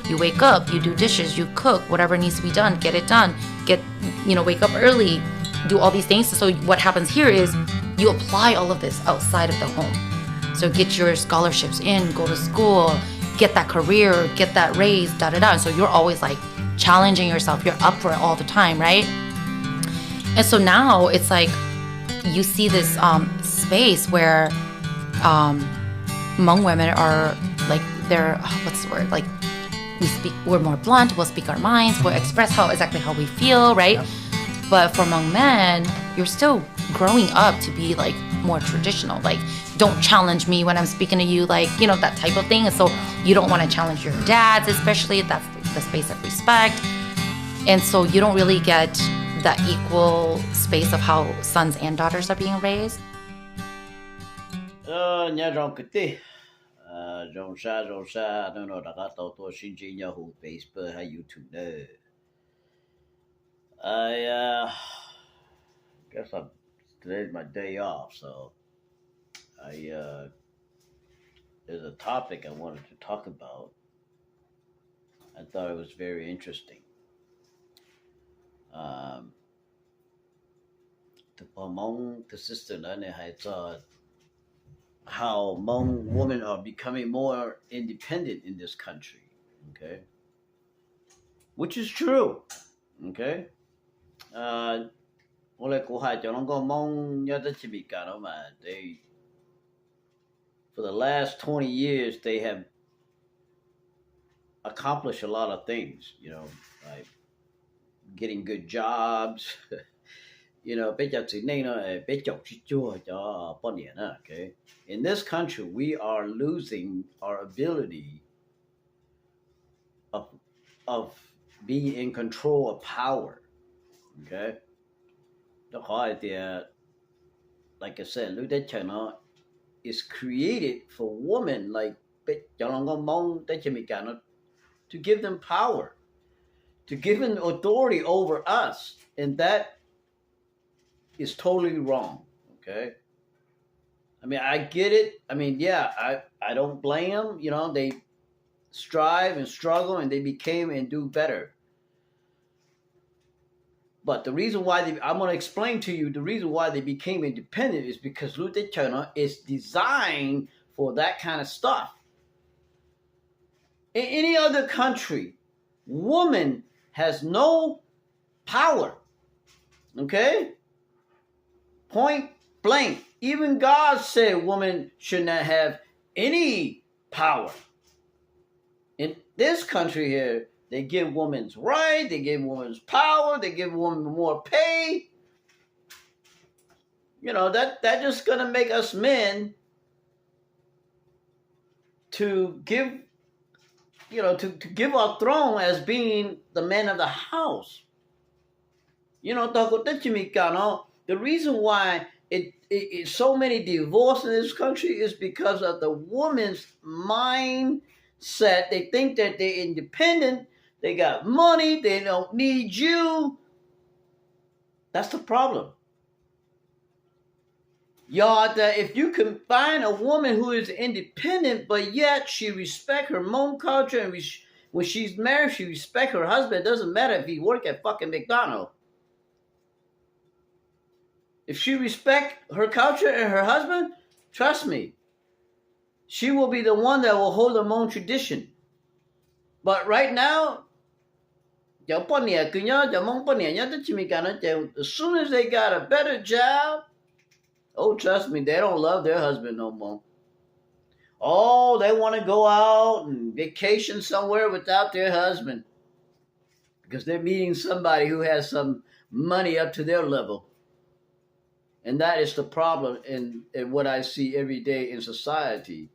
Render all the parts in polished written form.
You wake up, you do dishes, you cook, whatever needs to be done, get it done. Wake up early, do all these things. So what happens here is you apply all of this outside of the home. So get your scholarships in, go to school, get that career, get that raise, da-da-da. So you're always like challenging yourself. You're up for it all the time, right? And so now it's like you see this space where Hmong women are like, they're, what's the word? Like, we're more blunt, we'll speak our minds, we'll express exactly how we feel, right? Yep. But for Hmong men, you're still growing up to be like more traditional. Like, don't challenge me when I'm speaking to you, like, that type of thing. And so you don't want to challenge your dads, especially. That's the space of respect. And so you don't really get that equal space of how sons and daughters are being raised. Rong sha, I don't know, Facebook, YouTube. I guess today's my day off, so there's a topic I wanted to talk about. I thought it was very interesting. The sister how Hmong women are becoming more independent in this country, okay? Which is true, okay? They, for the last 20 years, they have accomplished a lot of things, like getting good jobs, okay? In this country, we are losing our ability of being in control of power, okay? The whole idea, like I said, is created for women like to give them power, to give them authority over us, and that is totally wrong, okay? I mean, I get it. I mean, yeah, I don't blame them. They strive and struggle, and they became and do better. But the reason why I'm going to explain to you the reason why they became independent is because Luther China is designed for that kind of stuff. In any other country, woman has no power, okay? Point blank. Even God said women should not have any power. In this country here, they give women's right, they give women's power, they give women more pay. That just gonna make us men to give, to give our throne as being the man of the house. The reason why it so many divorces in this country is because of the woman's mindset. They think that they're independent, they got money, they don't need you. That's the problem. Y'all, that if you can find a woman who is independent, but yet she respects her Hmong culture, and when she's married, she respects her husband. It doesn't matter if he work at fucking McDonald's. If she respects her culture and her husband, trust me, she will be the one that will hold the Hmong tradition. But right now, as soon as they got a better job, oh, trust me, they don't love their husband no more. Oh, they want to go out and vacation somewhere without their husband because they're meeting somebody who has some money up to their level. And that is the problem in what I see every day in society.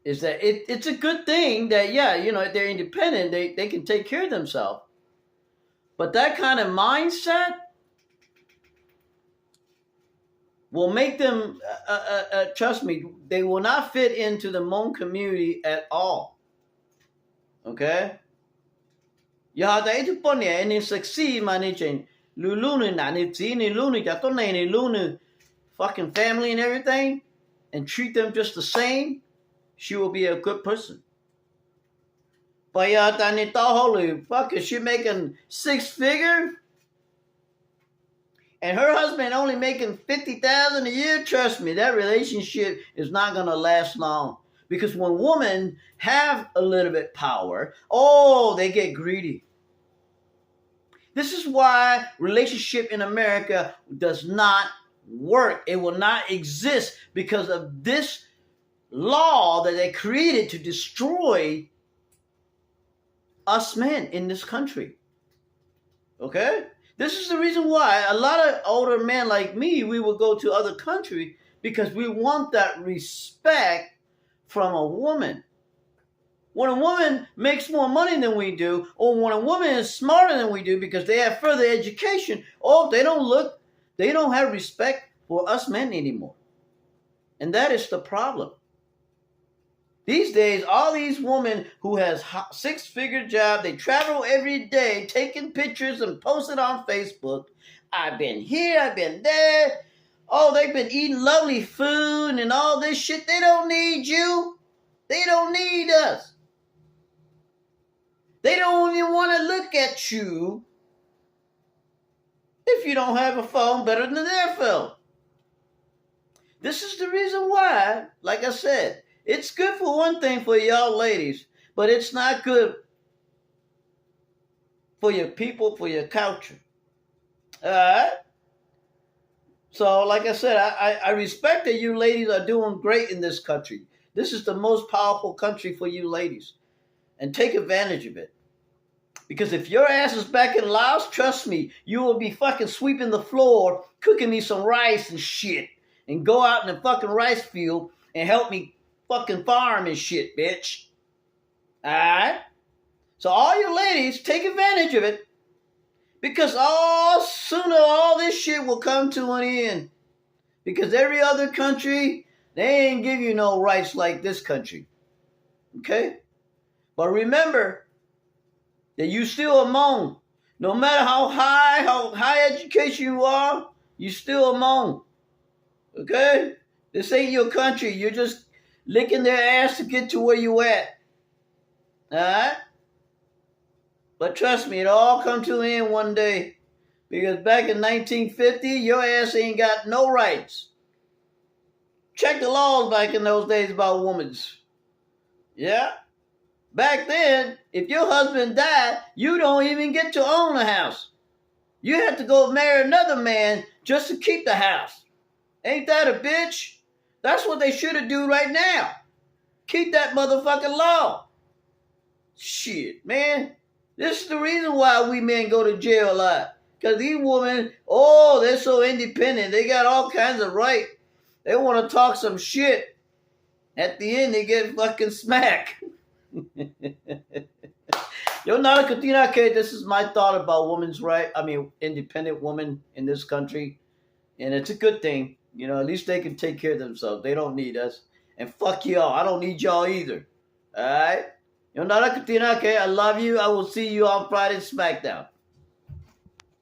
Is that it's a good thing that, they're independent, they can take care of themselves. But that kind of mindset will make them, trust me, they will not fit into the Hmong community at all. Okay? Ya da itu pon ya ini succeed managing Lulu na ni zini Lulu ya to na ni Lulu fucking family and everything and treat them just the same, she will be a good person. Payata nito, holy fuck, is she making 6 figure? And her husband only making 50,000 a year. Trust me, that relationship is not gonna last long. Because when women have a little bit power, oh, they get greedy. This is why relationship in America does not work. It will not exist because of this law that they created to destroy us men in this country. Okay? This is the reason why a lot of older men like me, we will go to other countries because we want that respect from a woman. When a woman makes more money than we do, or when a woman is smarter than we do because they have further education, oh, they don't have respect for us men anymore. And that is the problem. These days, all these women who has 6-figure job, they travel every day, taking pictures and posting on Facebook. I've been here, I've been there. Oh, they've been eating lovely food and all this shit. They don't need you. They don't need us. They don't even want to look at you if you don't have a phone better than their phone. This is the reason why, like I said, it's good for one thing for y'all ladies, but it's not good for your people, for your culture. All right? So, like I said, I respect that you ladies are doing great in this country. This is the most powerful country for you ladies. And take advantage of it. Because if your ass is back in Laos, trust me, you will be fucking sweeping the floor, cooking me some rice and shit. And go out in the fucking rice field and help me fucking farm and shit, bitch. Alright? So all you ladies, take advantage of it. Because sooner all this shit will come to an end. Because every other country, they ain't give you no rights like this country. Okay? But remember that you still a Hmong. No matter how high education you are, you still a Hmong. Okay? This ain't your country. You're just licking their ass to get to where you at. Alright? But trust me, it all come to an end one day. Because back in 1950, your ass ain't got no rights. Check the laws back in those days about women. Yeah? Back then, if your husband died, you don't even get to own a house. You have to go marry another man just to keep the house. Ain't that a bitch? That's what they should have do right now. Keep that motherfucking law. Shit, man. This is the reason why we men go to jail a lot. Because these women, they're so independent. They got all kinds of right. They want to talk some shit. At the end, they get fucking smacked. Yo, nada Katina, this is my thought about women's right. Independent women in this country. And it's a good thing. You know, at least they can take care of themselves. They don't need us. And fuck y'all. I don't need y'all either. Alright? Yo, nada Katina, I love you. I will see you on Friday SmackDown.